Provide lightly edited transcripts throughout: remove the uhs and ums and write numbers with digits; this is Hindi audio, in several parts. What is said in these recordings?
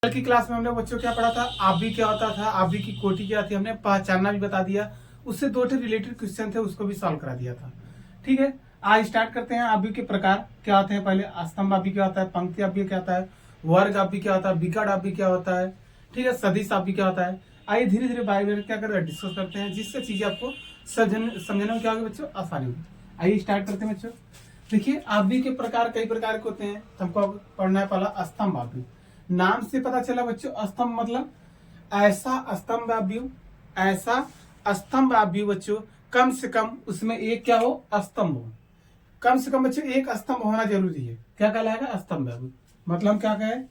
कल की क्लास में हमने बच्चों क्या पढ़ा था, आबी क्या होता था, आबी की कोटि क्या थी, हमने पहचानना भी बता दिया। उससे दो रिलेटेड क्वेश्चन थे, उसको भी सॉल्व करा दिया था। ठीक है, आज स्टार्ट करते हैं। आबी के प्रकार क्या होते हैं। पहले स्तंभ आबी क्या होता है, पंक्ति आबी क्या होता है, वर्ग आबी क्या होता है, विकट आबी क्या होता है, ठीक है, सदिश आबी क्या होता है। आइए धीरे धीरे बारी बारी क्या कर डिस्कस करते हैं, जिससे चीजें आपको समझने में क्या होगी बच्चों, आसानी होगी। आइए स्टार्ट करते हैं बच्चों। देखिए, आबी के प्रकार कई प्रकार के होते हैं। हमको पढ़ना है पहला स्तंभ आबी। नाम से पता चला बच्चों, स्तंभ मतलब ऐसा स्तंभ आबी, ऐसा स्तंभ आबी बच्चों, कम से कम उसमें एक क्या हो, स्तंभ हो। कम से कम बच्चों एक स्तंभ होना जरूरी है। क्या कहलाएगा, स्तंभ आबी। मतलब हम क्या कहें,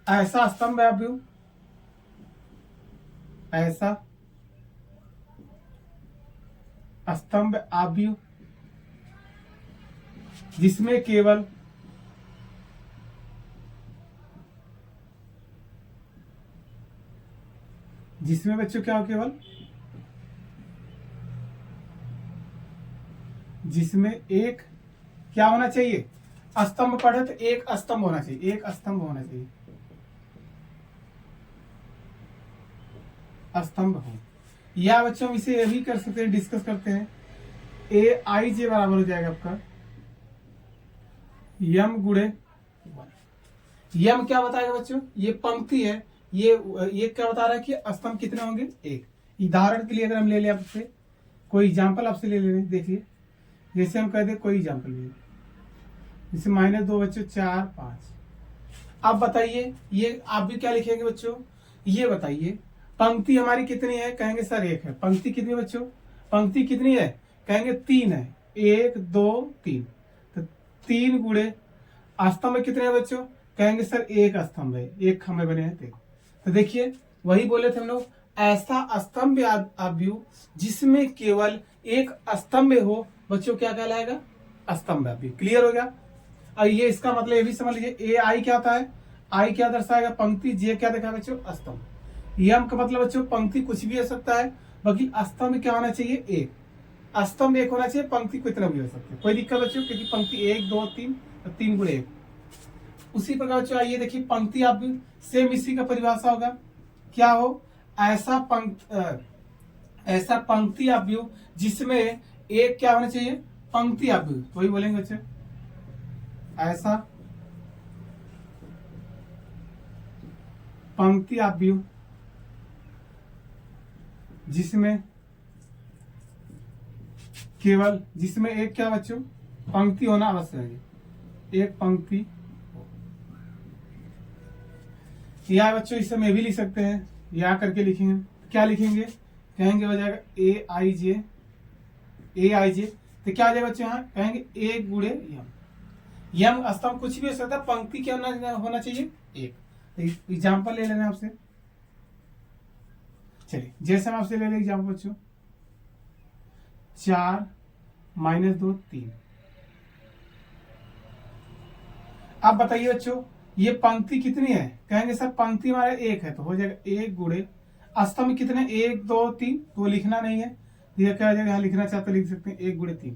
ऐसा स्तंभ आबी, ऐसा स्तंभ आबी जिसमें केवल जिसमें बच्चों क्या हो, केवल जिसमें एक क्या होना चाहिए, स्तंभ पढ़े तो एक स्तंभ होना चाहिए, एक स्तंभ होना चाहिए, स्तंभ हो। या बच्चों हम इसे यही कर सकते हैं, डिस्कस करते हैं। ए आई जे बराबर हो जाएगा आपका यम गुणे वन। यम क्या बताएगा बच्चों, ये पंक्ति है, ये क्या बता रहा है कि स्तंभ कितने होंगे, एक। उदाहरण के लिए अगर हम ले लें आपसे कोई एग्जाम्पल, आपसे ले लें, देखिए जैसे हम कह दें कोई एग्जाम्पल ले, जैसे -2 बच्चों 4 5। अब बताइए ये आप भी क्या लिखेंगे बच्चों, ये बताइए पंक्ति हमारी कितनी है, कहेंगे सर एक है। पंक्ति कितनी है बच्चों, पंक्ति कितनी है, कहेंगे 3 है, 1 2 3। तो 3 गुणे स्तंभ कितने हैं बच्चों, कहेंगे सर एक स्तंभ है, एक खंभे बने हैं। तो देखिए वही बोले थे हम लोग, ऐसा स्तंभ आव्यूह जिसमें केवल एक स्तंभ हो बच्चों, क्या कहलाएगा, स्तंभ आव्यूह। क्लियर हो गया। और ये इसका मतलब ये भी समझ लीजिए, ए आई क्या होता है, आई क्या दर्शाएगा, पंक्ति, जे क्या देखा बच्चों, स्तंभ। यम का मतलब बच्चों पंक्ति कुछ भी हो सकता है, बाकी स्तंभ क्या होना चाहिए, एक। स्तंभ एक होना चाहिए, पंक्ति कितना भी हो सकता है, कोई दिक्कत बच्चों, क्योंकि पंक्ति 1 2 3, 3 गुणे 1। उसी प्रकार बच्चों आइए देखिए, पंक्ति आप सेम इसी का परिभाषा होगा, क्या हो, ऐसा पंक्ति आव्यूह जिसमें एक क्या होना चाहिए, पंक्ति आव्यूह। वही बोलेंगे बच्चे, ऐसा पंक्ति आव्यूह जिसमें केवल, जिसमें एक क्या बच्चों, पंक्ति होना आवश्यक है, एक पंक्ति। या बच्चों इसे में भी लिख सकते हैं, या करके लिखेंगे, क्या लिखेंगे, कहेंगे हो जाएगा ए आई जे, ए आई जे। तो क्या आ जाएगा बच्चों, यहाँ कहेंगे एक गुणे यम। यम स्तंभ कुछ भी हो सकता है, पंक्ति क्या होना चाहिए, एक। एग्जाम्पल ले लेना आपसे, चलिए जैसे हम आपसे ले लें एग्जाम्पल बच्चों, 4 -2 3। अब बताइए बच्चों ये पंक्ति कितनी है, कहेंगे सर पंक्ति हमारा एक है, तो हो जाएगा एक गुणे स्तंभ कितने, 1 2 3। तो लिखना नहीं है, ये क्या हो जाएगा, यहाँ लिखना चाहते लिख सकते हैं 1 गुणे 3।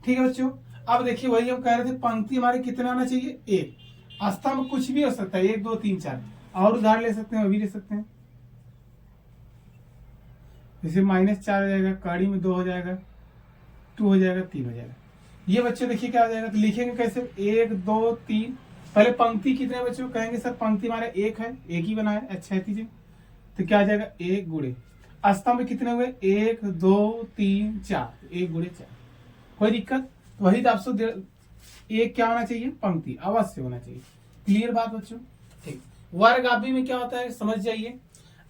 ठीक है बच्चों। अब देखिए वही हम कह रहे थे, पंक्ति हमारे कितना होना चाहिए, एक। स्तंभ कुछ भी हो सकता है, 1 2 3 4। और उदाहरण ले सकते हैं, वो भी ले सकते हैं, जैसे -4 हो जाएगा, कड़ी में 2 हो जाएगा, 2 हो जाएगा, 3 हो जाएगा। ये बच्चे देखिए क्या हो जाएगा, तो लिखेंगे कैसे, 1 2 3। पहले पंक्ति कितने बच्चों, कहेंगे सर पंक्ति हमारे एक है, एक ही बना है, अच्छा है। तो क्या आ जाएगा, एक गुणे स्तंभ कितने हुए, 1 2 3 4, 1 गुणे 4। कोई दिक्कत, तो वही तो आपसे एक क्या होना चाहिए, पंक्ति अवश्य होना चाहिए। क्लियर बात बच्चों, ठीक। वर्ग आव्यूह में क्या होता है, समझ जाइए,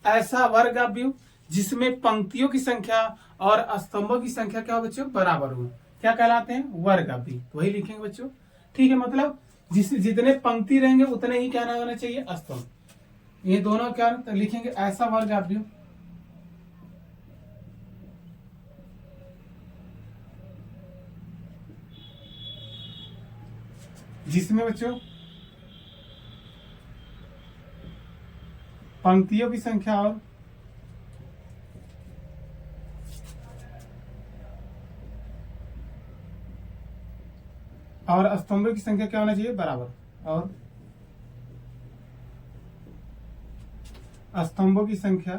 ऐसा वर्ग आव्यूह जिसमें पंक्तियों की संख्या और स्तंभों की संख्या क्या हो बच्चों, बराबर हो, क्या कहलाते हैं, वर्ग आव्यूह। तो वही लिखेंगे बच्चों, ठीक है। मतलब जितने पंक्ति रहेंगे उतने ही क्या ना होना चाहिए, स्तंभ। ये दोनों क्या लिखेंगे, ऐसा वर्ग आव्यूह जिसमें बच्चों पंक्तियों की संख्या और स्तंभों की संख्या क्या होना चाहिए, बराबर। और स्तंभों की संख्या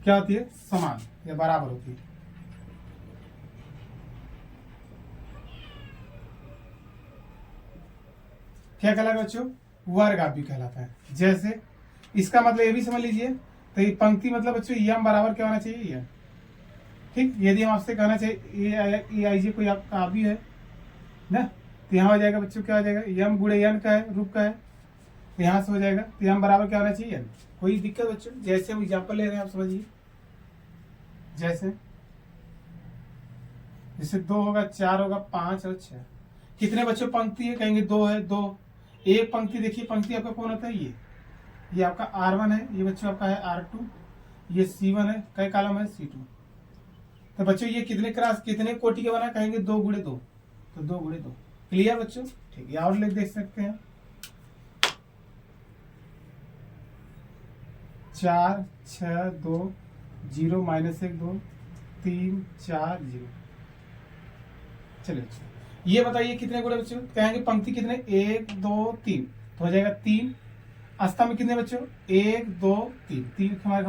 क्या होती है? समान या बराबर होती है। क्या कहलाएगा बच्चों? वर्गापी कहलाता है। जैसे इसका मतलब ये भी समझ लीजिए, तो ये पंक्ति मतलब बच्चों यम बराबर क्या होना चाहिए? यम। ठीक, यदि हम आपसे कहना चाहिए ए आई जी कोई आपका आबी है ना, तो यहाँ हो जाएगा बच्चों, क्या हो जाएगा? यम गुणे यन का है, रूप का है, तो यहाँ से हो जाएगा, तो यम बराबर क्या होना चाहिए? यन। कोई दिक्कत बच्चों? जैसे हम एग्जाम्पल ले रहे हैं, आप समझिए। जैसे 2 होगा, 4 होगा, 5 और 6। कितने बच्चों पंक्ति है? कहेंगे 2 है। 2 एक पंक्ति, देखिए पंक्ति आपका कौन होता है? ये आपका R1 है, ये बच्चों आपका है R2, ये C1 है, कई कॉलम है? C2। तो बच्चों ये कितने कोटि के बना? कहेंगे 2 गुणे 2, तो 2 गुणे 2। क्लियर बच्चों? ठीक है, और देख सकते हैं 4 6 2 0 -1 2 3 4 0। चलिए ये बताइए कितने गुणे बच्चों? कहेंगे पंक्ति कितने? 1 2 3, तो हो जाएगा 3। स्तंभ कितने बच्चों? 1 2 3, 3 हमारे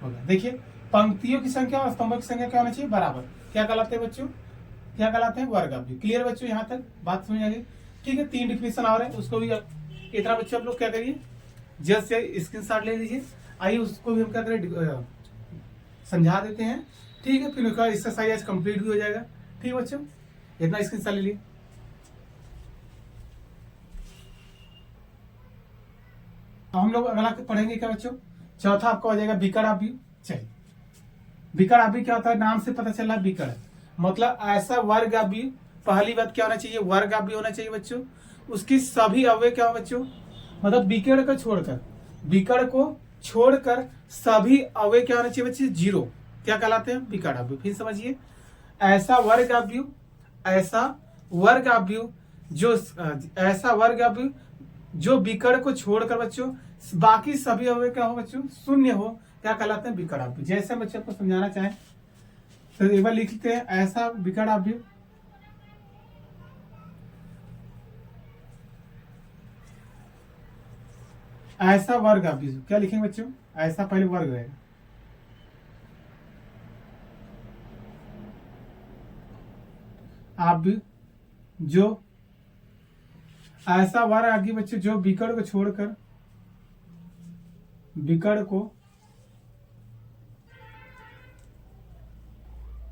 होगा। देखिए पंक्तियों की संख्या और स्तंभों की संख्या क्या होना चाहिए? बराबर। क्या कहलाते हैं बच्चों? क्या कहलाते हैं? वर्गापी। क्लियर बच्चों? यहाँ तक बात समझ आ गई? ठीक है, 3 डिफिनेशन और है, उसको भी इतना बच्चों आप लोग क्या करिए, जस्ट से स्क्रीनशॉट ले लीजिए। आइए उसको भी हम क्या करें, समझा देते हैं। ठीक है, फिर उसका एक्सरसाइज कंप्लीट भी हो जाएगा। ठीक है बच्चों, इतना स्क्रीनशॉट ले लिए। हम लोग अगला पढ़ेंगे क्या बच्चों? चौथा आपका हो जाएगा विकर्ण आव्यूह। चलिए, विकर्ण आव्यूह क्या होता है? नाम से पता चल रहा है विकर्ण मतलब ऐसा वर्ग आव्यूह। पहली बात क्या होना चाहिए? वर्ग आव्यूह होना चाहिए बच्चों। उसकी सभी अवयव क्या हो बच्चों? मतलब विकर्ण को छोड़कर सभी अवयव क्या होना चाहिए बच्चे? 0। क्या कहलाते हैं? विकर्ण आव्यूह। फिर समझिए, ऐसा वर्ग आव्यूह जो विकर्ण को छोड़कर बच्चों बाकी सभी अवयव क्या हो बच्चों? शून्य हो, क्या कहलाते हैं? विकर्ण आव्यूह। जैसे बच्चे आपको समझाना चाहें तो एक बार लिखते हैं, ऐसा विकर्ण आव्यूह ऐसा वर्ग आव्यूह। क्या लिखेंगे बच्चों? ऐसा पहले वर्ग रहेगा, आव्यूह जो ऐसा वर्ग आव्यूह बच्चों जो विकर्ण को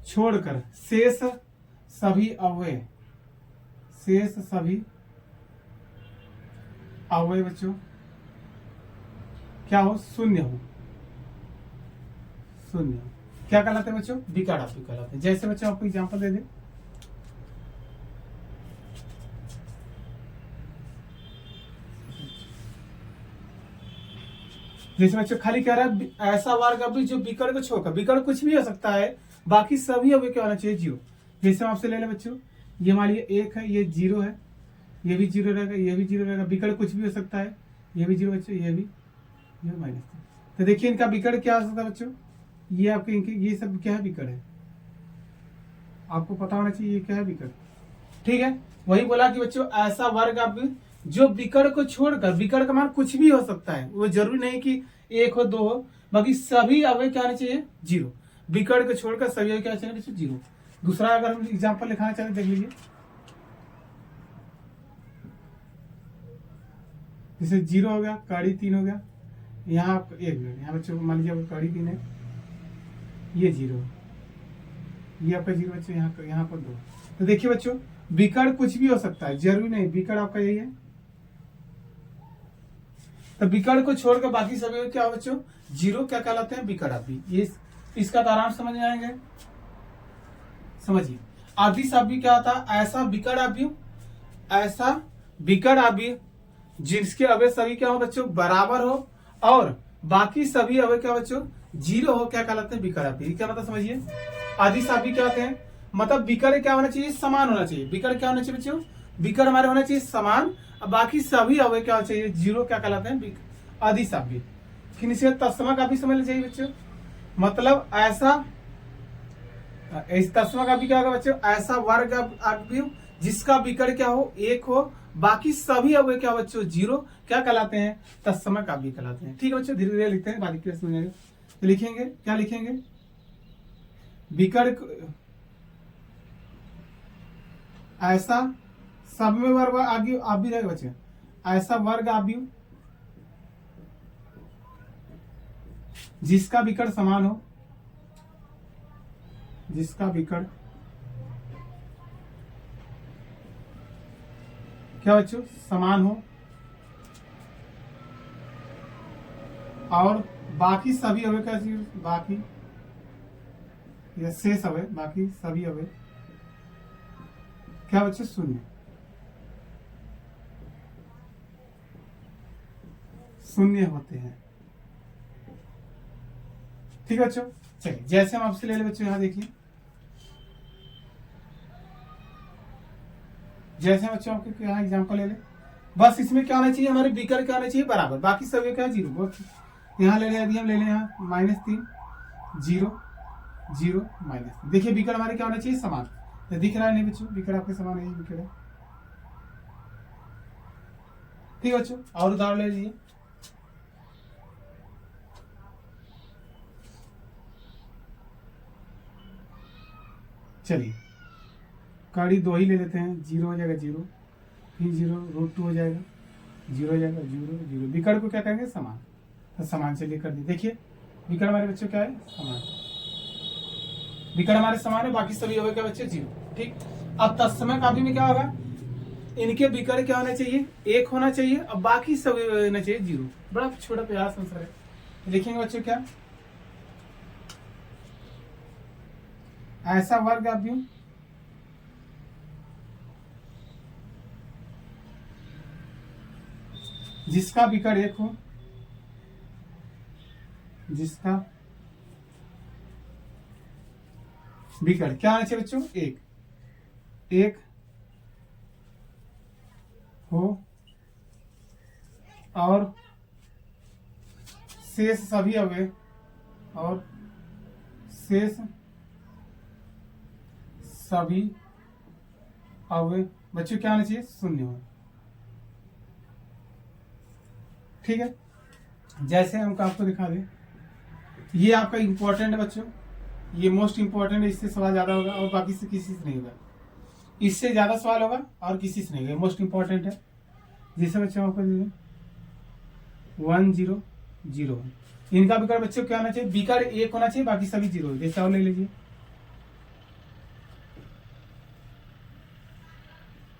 छोड़कर शेष सभी अवयव बच्चों क्या हो? शून्य हो। क्या कहलाते हैं बच्चों? विकर्ण आव्यूह कहलाते हैं। जैसे बच्चों आपको एग्जांपल दे दें, जैसे बच्चों खाली कह रहा है ऐसा वर्ग आव्यूह जो विकर्ण को छोड़कर, विकर्ण कुछ भी हो सकता है, बाकी सभी अवयव क्या होना चाहिए? 0। जैसे हम आपसे ले लें बच्चों, ये मान लीजिए 1 है, ये 0 है, ये भी 0 रहेगा, ये भी 0 रहेगा। विकर्ण कुछ भी हो सकता है, ये भी 0 बच्चों, ये भी माइनस। तो देखिए इनका विकर्ण क्या हो सकता है बच्चों? ये आपके इनके ये सब क्या है? विकर्ण है। आपको पता होना चाहिए ये क्या है? विकर्ण। ठीक है, वही बोला कि बच्चों ऐसा वर्ग आव्यूह जो विकर्ण को छोड़कर, विकर्ण का मान कुछ भी हो सकता है, वो जरूरी नहीं कि 1 हो 2 हो, बाकी सभी अवयव क्या होने चाहिए? 0। विकर्ण को छोड़कर सभी अवयव क्या चाहिए? 0। दूसरा अगर हम एग्जाम्पल लिखाना चाहते देख लीजिए, जैसे 0 हो गया, कड़ी 3 हो गया, यहाँ 1 मिनट, यहाँ बच्चों मान लीजिए कड़ी 3 है, ये 0, ये आपका 0 बच्चों, यहाँ पर 2। तो देखिए बच्चों विकर्ण कुछ भी हो सकता है, जरूरी नहीं विकर्ण आपका यही है। तो विकर्ण को छोड़कर बाकी सभी क्या हो बच्चों? 0। क्या कहलाते हैं? विकर्ण आव्यूह। ये इसका तो आराम समझ में आएंगे। समझिए, आदिश आव्यूह क्या होता है? ऐसा विकर्ण आव्यूह जिसके अवयव सभी क्या हो बच्चों? बराबर हो और बाकी सभी अवयव क्या बच्चों? 0 हो, क्या कहलाते हैं? विकर्ण आव्यूह। क्या मतलब समझिए, आदिश आव्यूह क्या होते हैं? मतलब विकर्ण क्या होना चाहिए? समान होना चाहिए। विकर्ण क्या होना चाहिए बच्चों? विकर्ण हमारे होना चाहिए समान, और बाकी सभी अवयव क्या होना चाहिए? 0। क्या कहलाते हैं? आदिश आव्यूह। फिर इसे तत्समक आव्यूह समझ लीजिए बच्चों, मतलब ऐसा तत्समक आव्यूह क्या होगा बच्चों? ऐसा वर्ग आव्यूह जिसका विकर्ण क्या हो, एक हो, बाकी सभी अवयव क्या बच्चों जीरो, क्या कहलाते हैं, तत्समक अवयव कहलाते हैं। ठीक है बच्चों, धीरे धीरे लिखते हैं, बाकी क्लियर समझेंगे। तो लिखेंगे, क्या लिखेंगे, विकर्ण ऐसा सब में वर्ग आगे आप भी रहेगा बच्चे, ऐसा वर्ग आव्यूह जिसका विकर्ण समान हो, जिसका विकर्ण क्या बच्चों समान हो, और बाकी सभी अवयव क्या चीज, बाकी या शेष अवयव, बाकी सभी अवयव क्या बच्चे शून्य, शून्य होते हैं। ठीक है बच्चों, चलिए जैसे हम आपसे ले ले बच्चों, यहां देखिए, जैसे बच्चों आपके यहाँ एग्जाम्पल ले ले, बस इसमें क्या होना चाहिए, हमारे विकर्ण क्या होना चाहिए बराबर, बाकी सभी क्या जीरो। बहुत यहाँ ले लें, यदि हम ले लें यहाँ -3 0 0 -3, देखिए विकर्ण हमारे क्या होना चाहिए समान, तो दिख रहा है नहीं बच्चों, विकर्ण आपके समान है, विकर्ण। ठीक है बच्चों, और उदाहरण ले लीजिए, चलिए कड़ी 2 ही ले लेते हैं, 0 हो जाएगा 0, फिर 0 √2 हो जाएगा, 0 हो जाएगा 0 0, विकर्ण को क्या करेंगे समान, तो समान से लेकर दी, देखिए विकर्ण हमारे बच्चों क्या है समान, विकर्ण हमारे समान है, बाकी सभी अवयव क्या बच्चे जीरो। ठीक, अब तत्समक अवयव में क्या होगा, इनके विकर्ण क्या होना चाहिए, एक होना चाहिए, और बाकी सभी होना चाहिए जीरो। बड़ा छोटा प्यारा संसार है, लिखेंगे बच्चों क्या, ऐसा वर्ग अवयव जिसका विकर्ण एक हो, जिसका विकर्ण क्या होना चाहिए बच्चों, एक हो, और शेष सभी अवयव, और शेष सभी अवयव बच्चों क्या होना चाहिए शून्य हो। ठीक है, जैसे हम आपको दिखा दें, ये आपका इंपॉर्टेंट है बच्चों, ये मोस्ट इंपॉर्टेंट है, इससे सवाल ज्यादा होगा और बाकी से किसी से नहीं होगा, इससे ज्यादा सवाल होगा और किसी से नहीं होगा, मोस्ट इंपॉर्टेंट है। जैसे बच्चों आपको 1 0 0, इनका विकर्ण बच्चों क्या होना चाहिए, विकर्ण एक होना चाहिए, बाकी सभी जीरो। जैसे और ले लीजिए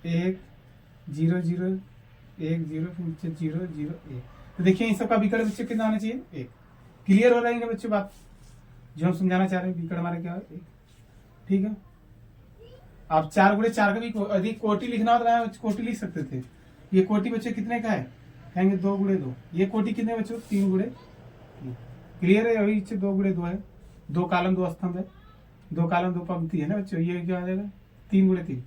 1 0 0 1 0 फिर 0 0 1, तो देखिए इन सबका विकर्ण बच्चों कितना होना चाहिए, एक। क्लियर हो रहा है बच्चों बात जो हम समझाना चाह रहे हैं, विकर्ण हमारे क्या है एक। ठीक है, आप 4 × 4 का भी यदि कोटि लिखना होता है कोटि लिख सकते थे, ये कोटि बच्चे कितने का है, कहेंगे 2 × 2, ये कोटि कितने बच्चों 3 × 3। क्लियर है, अभी 2 × 2 है, 2 कॉलम 2 स्तंभ है, 2 कॉलम 2 पंक्ति है ना बच्चों, ये क्या आ जाएगा 3 × 3।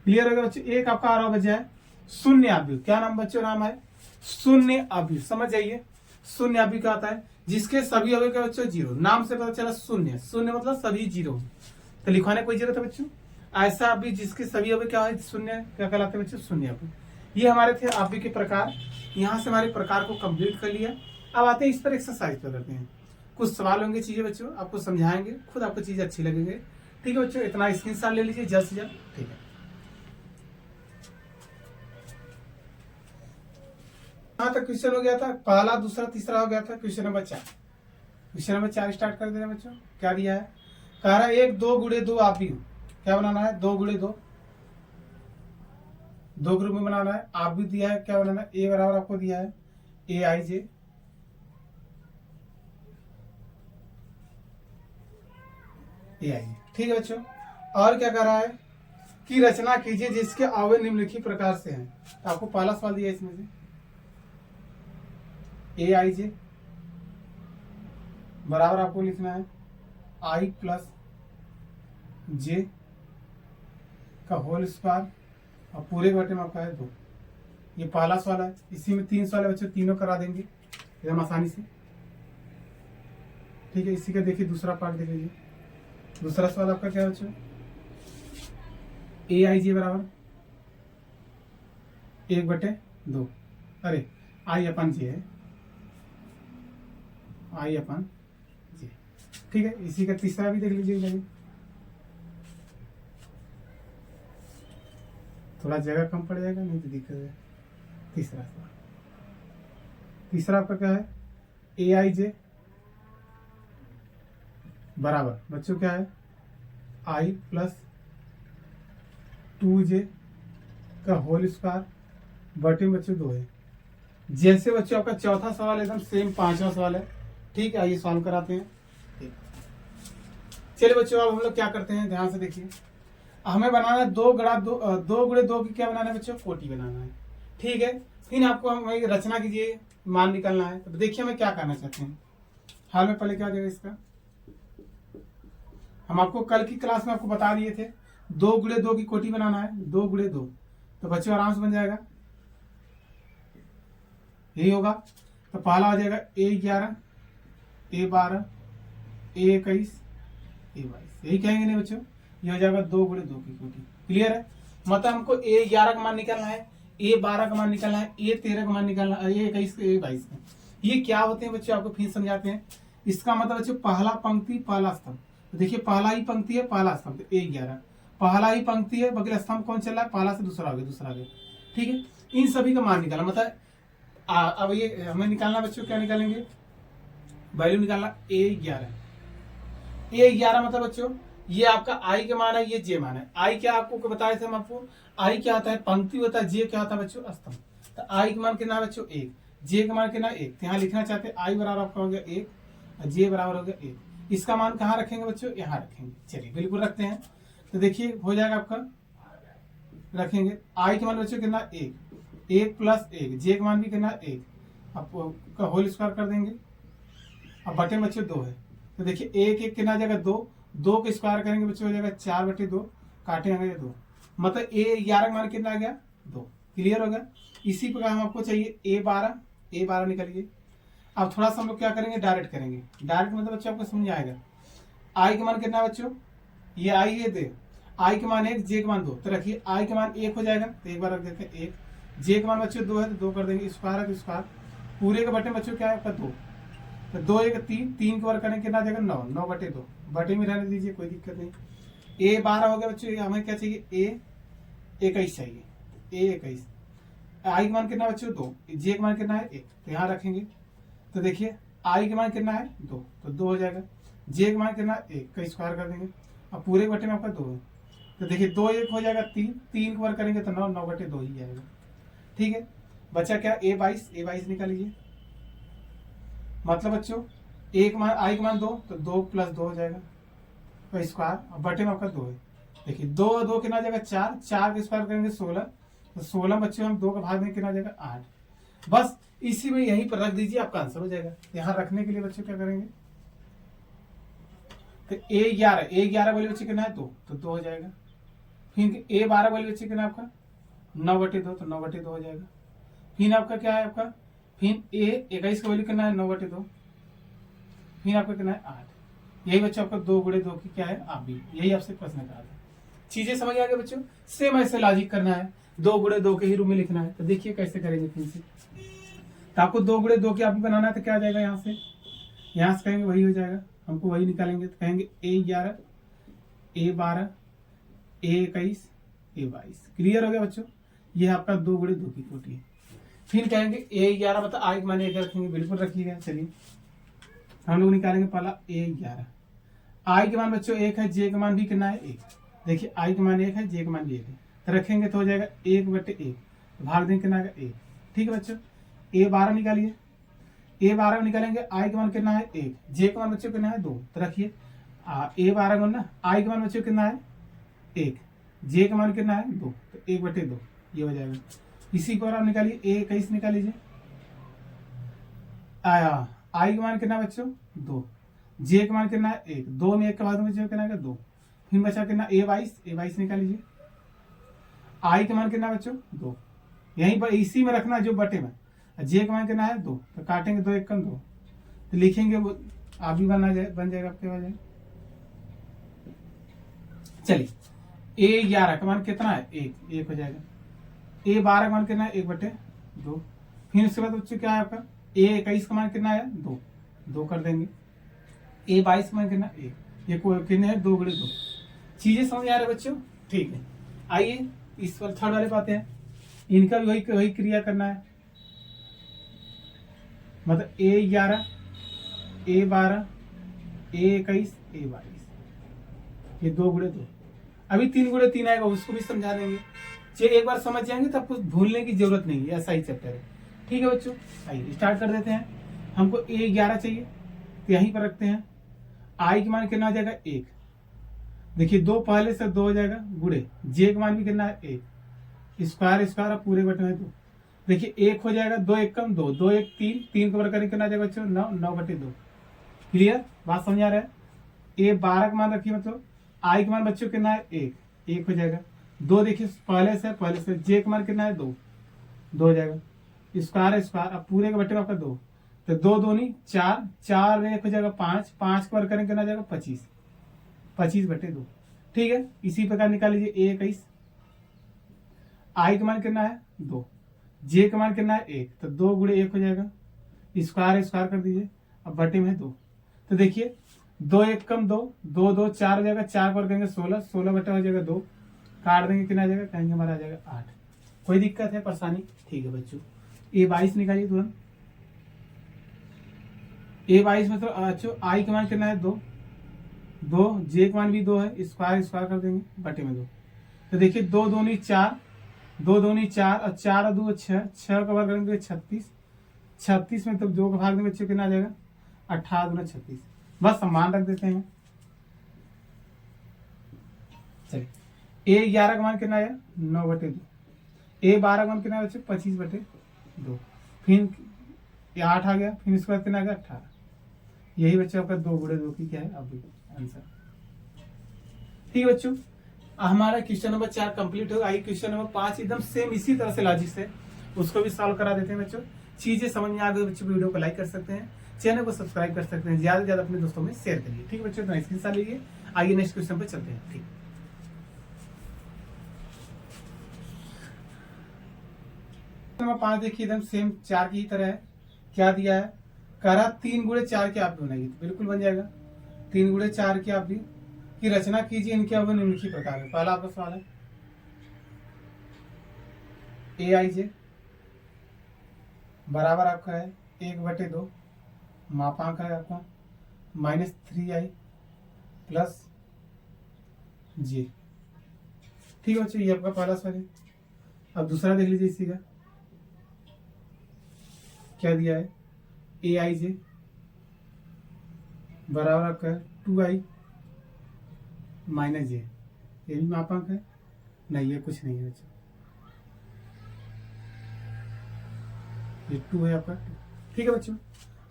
क्लियर हो गया बच्चों, एक आपका आ रहा बचा है शून्य अवयव, क्या नाम बच्चों नाम है शून्य अवयव, समझ जाइए शून्य अवयव क्या होता है, जिसके सभी अवयव क्या बच्चों जीरो, नाम से पता चला शून्य, शून्य मतलब सभी जीरो, तो लिखवाने कोई जरूरत है बच्चों, ऐसा अवयव जिसके सभी अवयव क्या है शून्य, क्या कहलाते हैं बच्चों शून्य अवयव। ये हमारे थे अवयव के प्रकार, यहाँ से हमारे प्रकार को कंप्लीट कर लिया। अब आते हैं इस पर एक्सरसाइज पर करते हैं, कुछ सवाल होंगे चीजें बच्चों आपको समझाएंगे, खुद आपको चीजें अच्छी लगेंगे। ठीक है बच्चों, इतना स्क्रीनशॉट ले लीजिए जल्द से जल्द। ठीक है, यहाँ तक क्वेश्चन हो गया था, पहला दूसरा तीसरा हो गया था, question number 4। Question number 4 start कर देना बच्चों। क्या दिया है, कह रहा है 1 2 × 2 आप भी क्या बनाना है, 2 × 2, 2 ग्रुप में बनाना है। आप भी दिया है क्या बनाना है, ए बराबर आपको दिया है AIJ, ठीक है बच्चों। और क्या कह रहा है कि रचना कीजिए जिसके अवयव निम्नलिखित प्रकार से हैं, तो आपको पहला सवाल दिया है इसमें से AIJ बराबर आपको लिखना है I + J का होल स्क्वायर, और पूरे बटे में आपका है 2। ये पहला सवाल है, इसी में 3 सवाल है बच्चों, तीनों करा देंगे एकदम आसानी से। ठीक है, इसी का देखिए दूसरा पार्ट देख लीजिए। दूसरा सवाल आपका क्या है बच्चों, ए आई जे बराबर 1/2, अरे आई अपन जे है, आई अपन जे। ठीक है, इसी का तीसरा भी देख लीजिएगा, थोड़ा जगह कम पड़ जाएगा, नहीं तो दिक्कत है। तीसरा आपका क्या है, ए आई जे बराबर बच्चों क्या है, आई प्लस 2j का होल स्क्वायर बटे बच्चों 2 है। जैसे बच्चों आपका चौथा सवाल एकदम सेम पांचवा सवाल है। ठीक है, आइए सॉल्व कराते हैं। चलिए बच्चों, अब हम लोग क्या करते हैं, ध्यान से देखिए। हमें बनाना है 2 गुणे 2 की क्या बनाना है बच्चों, कोटि बनाना है। ठीक है, फिर आपको हमें रचना कीजिए, मान निकालना है। तो देखिए हमें क्या करना चाहते हैं। हाल में पहले क्या देगा इसका, हम आपको कल की क्लास में आपको बता दिए थे 2 गुणे 2 की कोटि बनाना है, 2 गुणे 2। तो बच्चों आराम से बन जाएगा, यही होगा। तो पहला हो जाएगा A11, A12, A21, A22, यही कहेंगे नहीं बच्चों, ये हो जाएगा 2 गुणे 2 की कोटि। क्लियर है, मतलब हमको A11 का मान निकालना है, A12 का मान निकालना है, A13 का मान निकालना है, A21, A22 का। ये क्या होते हैं बच्चों, आपको फिर समझाते हैं। इसका मतलब बच्चों पहला पंक्ति पहला स्तंभ। तो देखिए पहला ही पंक्ति है पहला स्तंभ, A11 पहला ही पंक्ति है, बगले स्तंभ कौन चल रहा है, पहला से दूसरा हो गया, दूसरा गया। ठीक है, इन सभी का मान निकालना, मतलब अब ये हमें निकालना बच्चों, क्या निकालेंगे, वैल्यू निकालना A11 मतलब बच्चों ये आपका आई के मान है, ये जे मान है। आई क्या आपको बताए थे हम आपको, आई क्या होता है पंक्ति होता है, जे क्या होता है बच्चों स्तंभ। तो आई का मान कितना है बच्चों 1, जे का मान कितना 1। यहाँ लिखना चाहते हैं आई बराबर आपका हो गया 1 और जे बराबर हो गया 1। इसका मान कहाँ रखेंगे बच्चों, यहाँ रखेंगे। चलिए बिल्कुल रखते हैं। तो देखिए हो जाएगा आपका, रखेंगे आई के मान बच्चों कितना 1, 1 + 1, जे का मान भी कितना 1, आपका होल स्क्वायर कर देंगे। अब बटे बच्चों 2 है, तो देखिए 1 1 कितना आ जाएगा 2, 2 के स्क्वायर करेंगे बच्चों हो जाएगा 4/2, काटेंगे 2, मतलब A11 का मान कितना आ गया 2। क्लियर हो गया। इसी प्रकार हम आपको चाहिए A12 निकालिए। अब थोड़ा सा हम लोग क्या करेंगे, डायरेक्ट करेंगे। डायरेक्ट मतलब बच्चों आपको समझ आएगा। आई का मान कितना बच्चों, ये आई है दे, आई के मान 1, जे के मान 2। तो रखिए आई के मान 1 हो जाएगा, तो एक बार रख देते हैं 1। जे के मान बच्चों 2 है, तो 2 कर देंगे, स्क्वायर है तो स्क्वायर, पूरे के बटे बच्चों क्या है आपका 2। तो 2 1 3, 3 के वर्ग करेंगे कितना आ जाएगा 9, 9/2, बटे में रहने दीजिए कोई दिक्कत नहीं। A12 हो गया बच्चों, हमें क्या चाहिए A21 चाहिए, A21। आई का मान कितना बच्चों 2, जे का मान कितना है 1, तो यहाँ रखेंगे। तो देखिए आई का मान कितना है 2, तो 2 हो जाएगा। जे का मान कितना है 1 का स्क्वायर कर देंगे, अब पूरे बटे में आपका 2 है। तो देखिए 2 1 हो जाएगा 3, 3 के वर्ग करेंगे तो 9, 9/2 ही आएगा। ठीक है, बच्चा क्या A22 निकाल लीजिए। मतलब बच्चों एक मान आई का मान 2, तो 2 + 2 हो जाएगा, तो स्क्वायर, अब बटे में आपका 2 है। देखिए 2 2 कितना जाएगा 4, 4 के स्क्वायर करेंगे 16, तो 16 बच्चों हम 2 का भाग में कितना जाएगा 8। बस इसी में यहीं पर रख दीजिए, आपका आंसर हो जाएगा। यहाँ रखने के लिए बच्चों क्या करेंगे, तो A11 वाले बच्चे कितना है 2, तो 2 हो जाएगा। फिर A12 वाले बच्चे कितना आपका 9/2, तो 9/2 हो जाएगा। फिर आपका क्या है आपका, फिर A21 का वैल्यू कितना है 9/2, फिर आपका कितना है 8। यही बच्चों आपका 2 गुणे 2 की क्या है आप भी, यही आपसे प्रश्न कहा था। चीजें समझ आ गए बच्चों, सेम ऐसे लॉजिक करना है, 2 गुणे 2 के ही रूप में लिखना है। तो देखिए कैसे करेंगे फिर से। तो आपको 2 गुणे 2 की आप भी बनाना है, तो क्या आ जाएगा यहाँ से कहेंगे वही हो जाएगा, हमको वही निकालेंगे। तो कहेंगे A11 A12 A21 A22। Clear हो गया बच्चों, ये आपका 2 गुणे 2 की कोटि है। फिर कहेंगे A11 मतलब आई के मान 1 रखेंगे, बिल्कुल रखिएगा। चलिए हम लोग निकालेंगे पहला A11, आई के मान बच्चों 1 है, जे का मान भी कितना है 1। देखिए आई का मान 1 है, जे का मान भी 1 है, तो रखेंगे तो हो जाएगा 1/1, भाग देंगे कितना आएगा 1। ठीक है बच्चों, A12 निकालिए। A12 निकालेंगे, आई का मान कितना है 1, जे का मान बच्चों कितना है 2, तो रखिए A12 मान ना, आई का मान बच्चों कितना है 1, जे का मान कितना है 2, तो 1/2 ये हो जाएगा। इसी को आप निकालिए A21 निकाल लीजिए। आया आई का मान कितना बच्चों 2, जे का मान कितना है 1, 2 में 1 के बाद में बच्चों कितना है 2। फिर बचा कितना A22 निकाल लीजिए। आई का मान कितना बच्चों 2, यहीं पर इसी में रखना जो बटे में। जे का मान कितना है 2, तो काटेंगे 2 1 2, तो लिखेंगे वो आप भी बन जाएगा आपके वजह। चलिए A11 का मान कितना है, एक हो जाएगा। A12 का मान कितना है, 1/2। फिर उसके बाद बच्चों क्या है आपका, A21 का मान कितना है, 2 कर देंगे। A22 का मान कितना, 1, ये कितने है, 2 × 2। चीजें समझ आ रहे बच्चों, ठीक है। आइए इस पर थर्ड वाले पाते हैं, इनका भी वही क्रिया करना है। मतलब A11, A12, A21, A22, ये 2 × 2। अभी 3 × 3 आएगा, उसको भी समझा देंगे। चलिए एक बार समझ जाएंगे तब कुछ भूलने की जरूरत नहीं है, ऐसा ही चैप्टर है। ठीक है बच्चों, आइए स्टार्ट कर देते हैं। हमको A11 चाहिए तो यहीं पर रखते हैं। I का मान कितना आ जाएगा, 1। देखिए 2 पहले से 2 हो जाएगा, गुड़े J का मान भी कितना है, 1। स्क्वायर पूरे बटे में 2। देखिए 1 हो जाएगा, 2 × 1 = 2, 2 × 1 = 3, 3 कवर करके कितना आ जाएगा बच्चों, 9, 9/2। क्लियर, बात समझ आ रहा है। A12 का मान रखिए, मतलब I का मान बच्चों कितना है, 1 हो जाएगा। 2 देखिए पहले से J का मान कितना है, 2 हो जाएगा। स्क्वायर अब पूरे के बटे में आपका 2, तो 2 दूनी 4, 4 1 हो जाएगा 5, 5 कवर करेंगे कितना आ जाएगा, 25, 25/2। ठीक है, इसी प्रकार निकाल लीजिए A21। I का मान कितना है, 2, J का मान कितना है, 1, तो 2 × 1 हो जाएगा। स्क्वायर कर दीजिए, अब बटे में 2। तो देखिए 2 × 1 = 2, 2 2 4 हो जाएगा, 4 पर करेंगे 16, 16 हो जाएगा 2, काट देंगे कितना आ जाएगा, कहेंगे हमारा आ जाएगा 8। कोई दिक्कत है, परेशानी, ठीक है बच्चों। A22 निकालिए तुरंत। A22 मतलब अच्छा I का मान कितना है, 2, J का मान भी 2 है, स्क्वायर कर देंगे बटे में 2। तो देखिए 2 दूनी 4, 2 दूनी 4 और 4 और 2 6, 6 का वर्ग करेंगे 36, 36 में तब 2 का भाग में बच्चों कितना आ जाएगा, 18 × 36। बस समान रख देते हैं। चलिए A11 का मान कितना आया, 9/2। A12 का मान कितना है बच्चों, 25/2। फिर 8 आ गया, फिर इसके बाद कितना आ गया, 18। यही बच्चों आपका 2 × 2 की क्या है, अब आंसर। ठीक है बच्चों, हमारा क्वेश्चन नंबर 4 कंप्लीट होगा। आइए क्वेश्चन नंबर 5 एकदम सेम इसी तरह से लॉजिक से उसको भी सॉल्व करा देते हैं बच्चों। चीजें समझ में आ गई बच्चों, वीडियो को लाइक कर सकते हैं, चैनल को सब्सक्राइब कर सकते हैं, ज्यादा से ज्यादा अपने दोस्तों में शेयर करिए। ठीक है बच्चों, तो स्क्रीनशॉट लीजिए। आइए नेक्स्ट क्वेश्चन पे चलते हैं। ठीक, नंबर 5 देखिए एकदम सेम 4 की तरह है। क्या दिया है, कह रहा 3 × 4 की आप बनाइए, तो बिल्कुल बन जाएगा। 3 × 4 की आप भी की रचना कीजिए, इनके अब निम्नलिखित प्रकार में। पहला आपका सवाल है Aij बराबर आपका है 1/2, मापांक है आपका -3i + j। ठीक है बच्चों, ये आपका पहला सवाल है। अब दूसरा देख लीजिए, इसी का क्या दिया है, Aij बराबर आपका है 2i - j। ये भी मापांक है, नहीं ये कुछ नहीं है बच्चों, ये 2 है आपका। ठीक है बच्चों,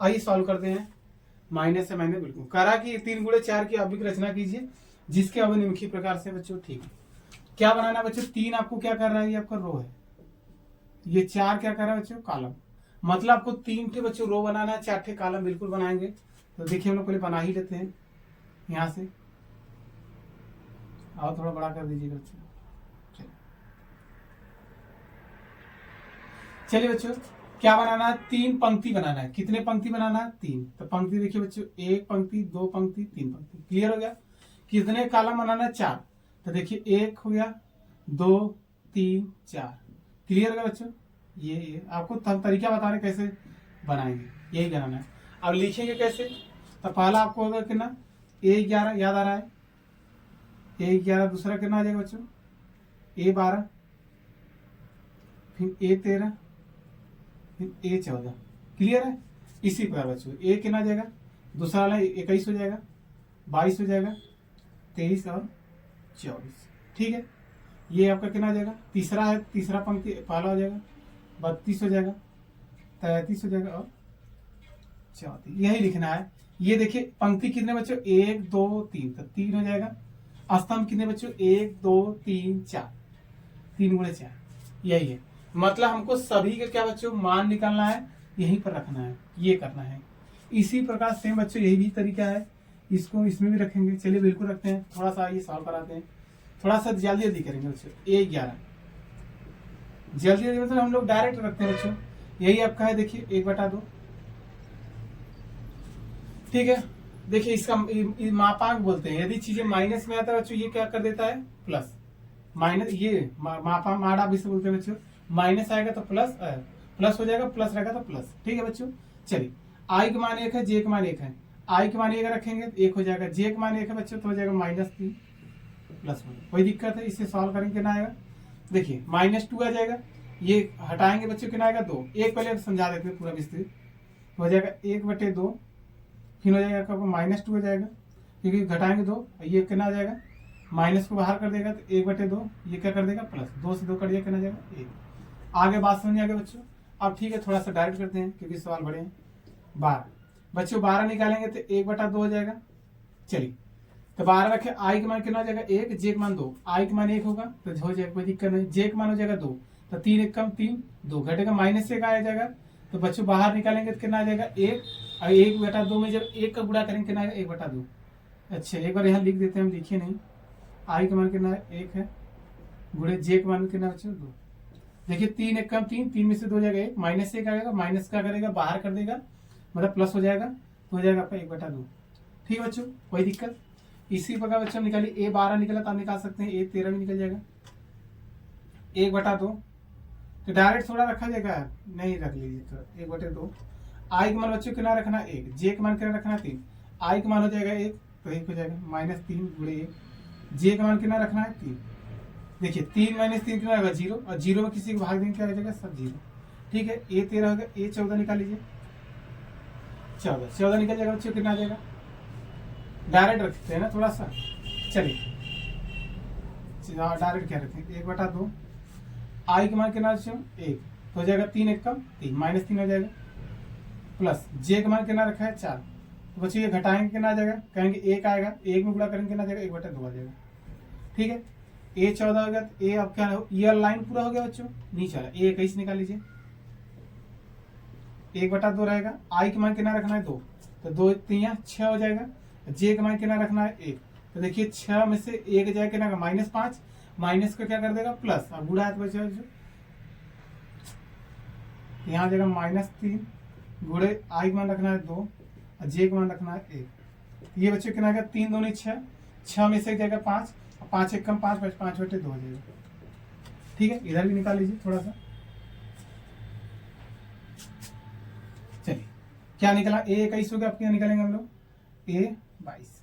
आइए सॉल्व करते हैं। माइनस से मैंने बिल्कुल करा कि 3 × 4 की आप भी रचना कीजिए, जिसके अब निम्नलिखित प्रकार से बच्चों। ठीक है, क्या बनाना बच्चों, 3 आपको क्या कर रहा है, ये आपका रो है, ये 4 क्या कर रहा है बच्चों, कॉलम। मतलब आपको 3 ठे बच्चों रो बनाना है, 4 ठे कॉलम बिल्कुल बनाएंगे। तो देखिए हम लोग पहले बना ही लेते हैं यहाँ से, और थोड़ा बड़ा कर दीजिएगा बच्चों। चलिए बच्चों, क्या बनाना है, 3 पंक्ति बनाना है। कितने पंक्ति बनाना है, 3। तो पंक्ति देखिए बच्चों, 1 पंक्ति, 2 पंक्ति, 3 पंक्ति। क्लियर हो गया। कितने कॉलम बनाना है, 4। तो देखिए 1 हो गया, 2 3 4। क्लियर हो गया बच्चों। ये आपको तरीका बता रहे कैसे बनाएंगे, यही बनाना है। अब लिखेंगे कैसे, तो पहला आपको होगा कितना, A11 याद आ रहा है, A11। दूसरा कितना आ जाएगा बच्चों, A12, फिर A13, फिर A14। क्लियर है। इसी प्रकार बच्चों A कितना आ जाएगा, दूसरा वाला 21 हो जाएगा, 22 हो जाएगा, 23 और 24। ठीक है, ये आपका कितना आ जाएगा, तीसरा है, तीसरा पंक्ति पहला हो जाएगा, 32 हो जाएगा, 33 हो जाएगा और 34। यही लिखना है। ये देखिए पंक्ति कितने बच्चों, 1 2 3, तो 3 हो जाएगा। स्तंभ कितने बच्चों, 1 2 3 4, 3 × 4। यही है, मतलब हमको सभी का क्या बच्चों मान निकालना है, यहीं पर रखना है, ये करना है। इसी प्रकार सेम बच्चों यही भी तरीका है, इसको इसमें भी रखेंगे। चलिए बिल्कुल रखते हैं, थोड़ा सा ये सॉल्व कराते हैं। थोड़ा सा जल्दी जल्दी करेंगे बच्चों। A11 जल्दी जल्दी मतलब हम लोग डायरेक्ट रखते हैं बच्चों। यही आपका है, देखिए 1/2। ठीक है, देखिए इसका मापांक बोलते हैं। यदि चीजें माइनस में आता है बच्चों, ये क्या कर देता है प्लस। माइनस ये मापा माड़ा भी से बोलते हैं बच्चों। माइनस आएगा तो प्लस, प्लस हो जाएगा, प्लस रहेगा तो प्लस। ठीक है बच्चों, चलिए आई का मान 1 है, जे का मान 1 है। आई के मान 1 रखेंगे तो 1 हो जाएगा, जे का मान 1 है बच्चों तो हो जाएगा -3 +1। कोई दिक्कत है, इसे सॉल्व करेंगे कितना आएगा, देखिए -2 आ जाएगा। ये हटाएंगे बच्चों कितना आएगा 2। एक पहले समझा देते हैं पूरा विस्तृत। हो जाएगा 1/2, फिर हो जाएगा आपको -2 हो जाएगा, क्योंकि घटाएंगे 2, ये कितना आ जाएगा, माइनस को बाहर कर देगा तो 1/2, ये क्या कर देगा प्लस, 2 से 2 कट जाएगा, कितना जाएगा 1। आगे बात समझ आ गया बच्चों। अब ठीक है, थोड़ा सा डायरेक्ट करते हैं क्योंकि सवाल बड़े हैं। 12 बच्चों 12 निकालेंगे तो 1/2 हो जाएगा। चलिए तो 12 रखे, आई का मान कितना हो जाएगा 1, जे का मान 2। आई का मान 1 होगा तो हो जाएगा, कोई दिक्कत नहीं। जे का मान हो जाएगा 2, तो 3 1 कम 3, 2 घटेगा, -1 आ जाएगा। तो बच्चों बाहर निकालेंगे तो कितना आ जाएगा 1, और 1/2 में जब 1 का गुणा करेंगे कितना आएगा 1/2। अच्छा एक बार यहाँ लिख देते हैं, हम लिखे नहीं। आई का मान कितना है 1 है, गुणे जे का मान कितना बच्चों 2। देखिए 3 1 कम 3, 3 में से 2 हो जाएगा 1, -1 आएगा, माइनस का करेगा बाहर कर देगा, मतलब प्लस हो जाएगा, तो हो जाएगा आपका 1/2। ठीक है बच्चों, कोई दिक्कत। इसी प्रकार बच्चों निकालिए, A12 निकला तो आप निकाल सकते हैं, A13 भी निकल जाएगा। 1/2 तो डायरेक्ट थोड़ा रखा जाएगा, नहीं रख लीजिए थोड़ा, 1/2। आई का मान बच्चों कितना रखना 1, जे का मान कितना रखना 3। आई का मान हो जाएगा 1 तो 1 हो जाएगा, -3 गुणे 1। जे का मान कितना रखना है 3। देखिए 3 - 3 कितना होगा 0, और 0 में किसी को भाग देंगे क्या हो जाएगा सब 0। ठीक है, A13 हो गया, A14 निकाल लीजिए, 14 निकल जाएगा बच्चों, कितना आ जाएगा, डायरेक्ट रखते हैं ना थोड़ा सा। चलिए डायरेक्ट क्या रखें 1/2। आई का मान कितना बच्चों 1, तो हो जाएगा 3 1 कम 3, -3 हो जाएगा, प्लस जे का मान कितना रखा है 4। तो बच्चों ये घटाएंगे कितना आ जाएगा, कहेंगे 1 आएगा, 1 में गुणा करेंगे कितना आ जाएगा 1/2 आ जाएगा। ठीक है, A14 हो गया, तो ए अब क्या हो, ये लाइन पूरा हो गया बच्चों, नीचे वाला A21 निकाल लीजिए, 1/2 रहेगा। आई का मान कितना रखना है 2, तो 2 3 6 हो जाएगा। जे का मान कितना रखना है 1, तो देखिए 6 में से 1 जाएगा कितना का -5, माइनस को क्या कर देगा प्लस, अब गुणा है तो बचेगा यहाँ जाएगा -3 गुणे आई का मान रखना है 2, और जे का मान रखना है 1। ये बच्चे कितना आएगा 3 2 6, 6 में से एक जाएगा 5, 5 1 कम 5, 5/2 हो जाएगा। ठीक है, इधर भी निकाल लीजिए थोड़ा सा। चलिए क्या निकला, A21 हो गया, आपके यहाँ निकालेंगे हम लोग A22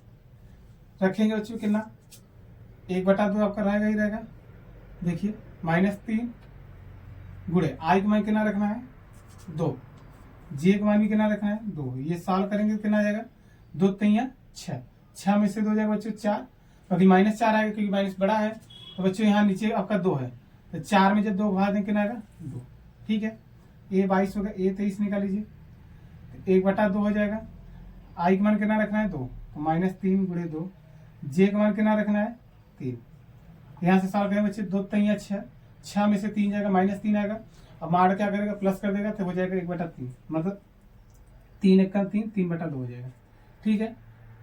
रखेंगे बच्चों, कितना 1/2 आपका रहेगा ही रहेगा। देखिए -3 गुणे आई का मान कितना रखना है 2, जे का मान भी कितना रखना है 2। ये सॉल्व करेंगे तो कितना आ जाएगा 2 3 6, 6 में से 2 जाएगा बच्चों 4, अभी -4 आएगा क्योंकि माइनस बड़ा है, तो बच्चों यहाँ नीचे आपका 2 है, तो 4 में जब 2 भाग देंगे कितना आएगा 2। ठीक है, A22 हो गया, A23 निकाल लीजिए, 1/2 हो जाएगा। आई का मान कितना रखना है 2, तो -3 गुणे 2, जे का मान कितना रखना है 3। यहाँ से सॉल्व करेंगे बच्चे 2 3 6, 6 में से 3 जाएगा -3 आएगा, अब मार क्या करेगा प्लस कर देगा तो हो जाएगा 1/3, मतलब 3 1 कम 3, 3/2 हो जाएगा। ठीक है,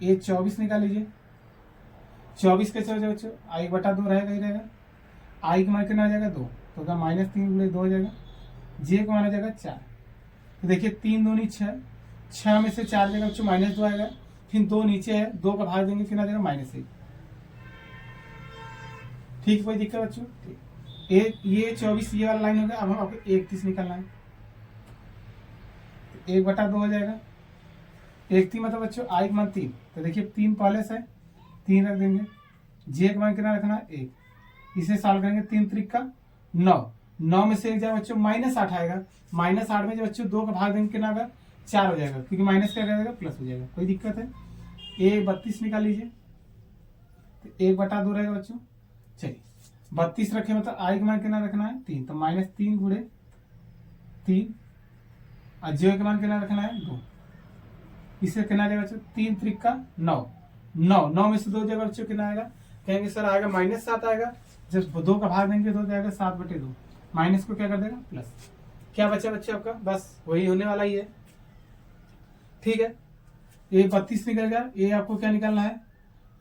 A24 निकाल लीजिए, 24 कैसे हो जाएगा बच्चों, आई 1/2 रहेगा ही रहेगा। आई का मान कितना आ जाएगा 2, तो क्या -3 गुणे 2 हो जाएगा। जे का मान आ जाएगा 4, तो देखिए 3 2 6, 6 में से 4 जाएगा बच्चों -2 आएगा, फिर 2 नीचे है, 2 का भाग देंगे कितना आ जाएगा -1। ठीक, कोई दिक्कत बच्चों। ठीक, ये 24 ये वाला लाइन हो गया। अब हम आपको 31 निकालना है, 1/2 हो जाएगा। 31 मतलब बच्चों आई का मान 3, तो देखिए 3 पहले से 3 रख देंगे, जे का मान कितना रखना है 1, इसे सॉल्व करेंगे 3 3 का 9, 9 में से 1 जाएगा बच्चों -8 आएगा, -8 में जब बच्चों 2 का भाग देंगे कितना आएगा 4 हो जाएगा, क्योंकि माइनस क्या करेगा प्लस हो जाएगा। कोई दिक्कत है, A32 निकाल लीजिए, तो 1/2 रहेगा बच्चों। चलिए 32 रखे, मतलब आई का मान कितना रखना है 3, तो -3 गुणे 3, और जे का मान कितना रखना है 2, इससे कितना जाएगा बच्चों 3 3 का 9, 9 में से 2 जाएगा बच्चों कितना आएगा, कहेंगे सर आएगा -7 आएगा, जब 2 का भाग देंगे तो जाएगा 7/2, माइनस को क्या कर देगा प्लस। क्या बचा बच्चे आपका, बस वही होने वाला ही है। ठीक है, A32 निकल गया। ए आपको क्या निकालना है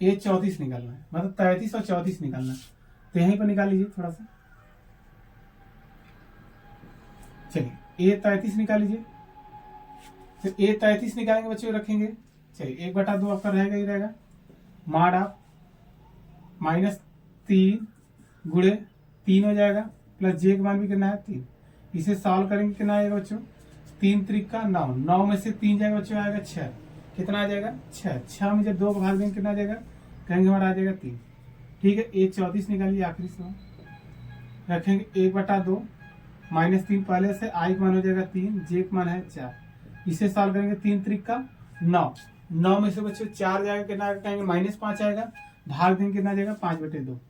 ए 34 निकालना है, मतलब 33 और 34 निकालना है। तो यहीं पर निकाल लीजिए थोड़ा सा। चलिए ए 33 निकाल लीजिए। तो ए 33 निकालेंगे बच्चों, रखेंगे। चलिए 1/2 आपका रहेगा ही रहेगा। माड आप -3 गुणे 3 हो जाएगा, प्लस जे का मान भी कितना है 3। इसे सॉल्व करेंगे, कितना आएगा बच्चों, 3 त्रिका 9, 9 में से 3 जाएगा बच्चों, आएगा 6। कितना आ जाएगा 6। 6 में जब 2 को भाग देंगे कितना आ जाएगा, कहेंगे हमारा आ जाएगा 3। ठीक है, ए 34 निकालिए, आखिरी सवाल रखेंगे। 1/2 -3 पहले से, आई का मान हो जाएगा 3, जे का मान है 4। इसे सॉल्व करेंगे, 3 त्रिका 9, 9 में से बच्चों 4 जाएगा, कितना आएगा, कहेंगे -5 आएगा, भाग देंगे कितना आ जाएगा 5/2।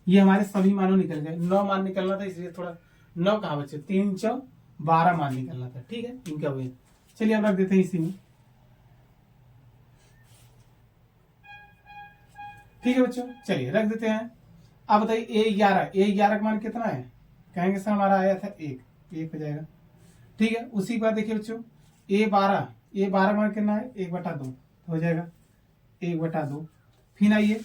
ये हमारे सभी मानों निकल गए। 9 मान निकलना था, इसलिए थोड़ा 9 कहा बच्चे, 3 4 12 मान निकलना था। ठीक है, इनका हुए। चलिए अब रख देते हैं इसी में। ठीक है बच्चों, चलिए रख देते हैं। अब बताइए ए11 का मान कितना है, कहेंगे सर हमारा आया था 1 हो जाएगा। ठीक है, उसी पर देखिए बच्चों ए12 मान कितना है, 1/2 हो जाएगा 1/2। फिर आइए